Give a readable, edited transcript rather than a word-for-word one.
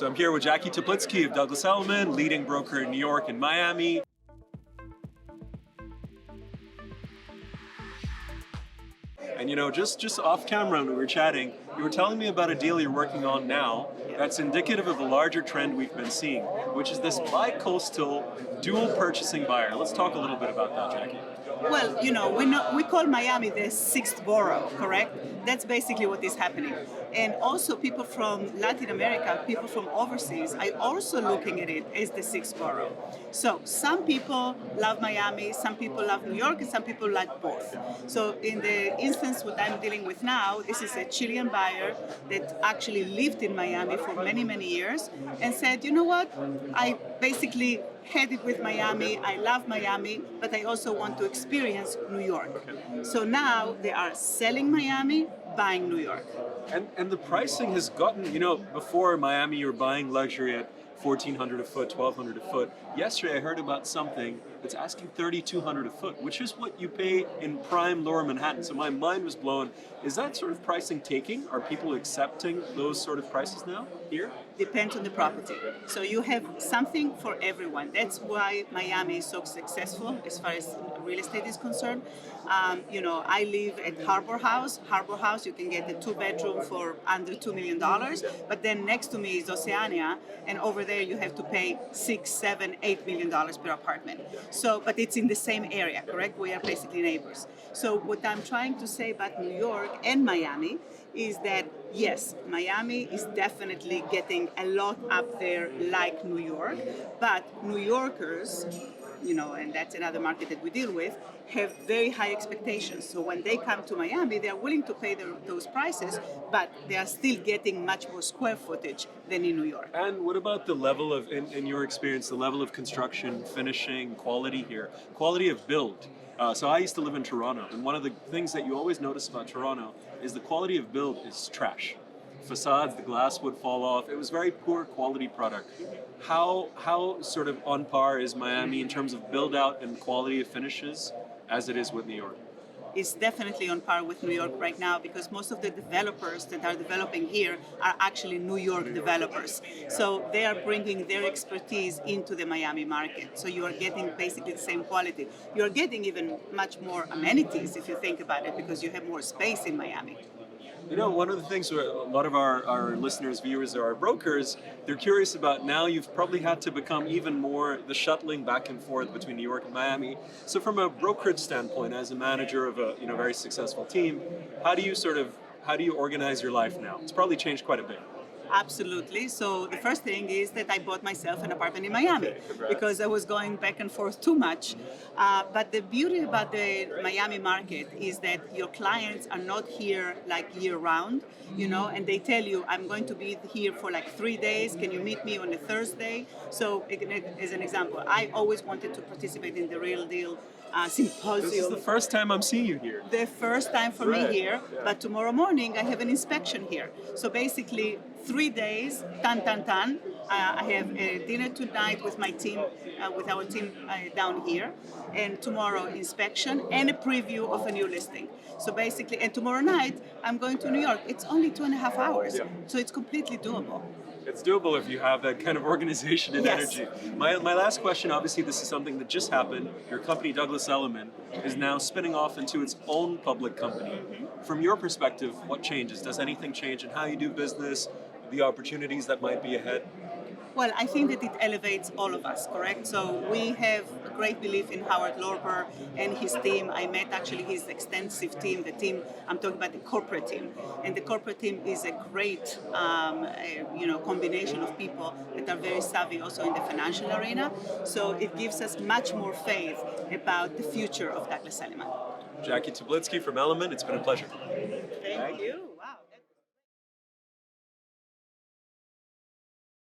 So I'm here with Jackie Teplitzky of Douglas Elliman, leading broker in New York and Miami. And you know, just off camera when we were chatting, you were telling me about a deal you're working on now that's indicative of a larger trend we've been seeing, which is this bicoastal dual purchasing buyer. Let's talk a little bit about that, Jackie. Well, you know, we call Miami the sixth borough, correct? That's basically what is happening. And also people from Latin America, people from overseas, are also looking at it as the sixth borough. So some people love Miami, some people love New York, and some people like both. So in the instance what I'm dealing with now, this is a Chilean buyer that actually lived in Miami for many, many years and said, you know what, I basically had it with Miami, I love Miami, but I also want to experience New York. So now they are selling Miami, buying New York. And the pricing has gotten, you know, before Miami you were buying luxury at $1,400 a foot, $1,200 a foot. Yesterday I heard about something that's asking $3,200 a foot, which is what you pay in prime lower Manhattan. So my mind was blown. Is that sort of pricing taking? Are people accepting those sort of prices now here? Depends on the property. So you have something for everyone. That's why Miami is so successful as far as real estate is concerned. You know, I live at Harbor House. Harbor House, you can get a 2-bedroom for under $2 million. But then next to me is Oceania, and over there you have to pay $6, $7, $8 million per apartment. So, but it's in the same area, correct? We are basically neighbors. So what I'm trying to say about New York and Miami is that yes, Miami is definitely getting a lot up there like New York, but New Yorkers, you know, and that's another market that we deal with, have very high expectations. So when they come to Miami, they are willing to pay those prices, but they are still getting much more square footage than in New York. And what about the level of, in your experience, the level of construction, finishing, quality here, quality of build? So I used to live in Toronto, and one of the things that you always notice about Toronto is the quality of build is trash. Facades, the glass would fall off. It was very poor quality product. How sort of on par is Miami in terms of build out and quality of finishes as it is with New York? Is definitely on par with New York right now because most of the developers that are developing here are actually New York developers. So they are bringing their expertise into the Miami market. So you are getting basically the same quality. You are getting even much more amenities if you think about it because you have more space in Miami. You know, one of the things where a lot of our listeners, viewers, or our brokers, they're curious about now you've probably had to become even more the shuttling back and forth between New York and Miami. So from a brokerage standpoint, as a manager of a very successful team, how do you organize your life now? It's probably changed quite a bit. Absolutely. So the first thing is that I bought myself an apartment in Miami because I was going back and forth too much. But the beauty about the Miami market is that your clients are not here like year round, you know, and they tell you, I'm going to be here for like 3 days. Can you meet me on a Thursday? So as an example, I always wanted to participate in the Real Deal symposium. This is the first time I'm seeing you here. The first time for me here, but tomorrow morning I have an inspection here. So basically 3 days, tan. I have a dinner tonight with my team, with our team down here, and tomorrow inspection and a preview of a new listing. So basically, and tomorrow night I'm going to New York. It's only 2.5 hours, so it's completely doable. It's doable if you have that kind of organization and energy. My last question, obviously this is something that just happened. Your company, Douglas Elliman, is now spinning off into its own public company. From your perspective, what changes? Does anything change in how you do business, the opportunities that might be ahead? Well, I think that it elevates all of us, correct? So we have a great belief in Howard Lorber and his team. I met actually his extensive team, the team, I'm talking about the corporate team. And the corporate team is a great combination of people that are very savvy also in the financial arena. So it gives us much more faith about the future of Douglas Elliman. Jackie Teplitzky from Elliman, it's been a pleasure. Thank you.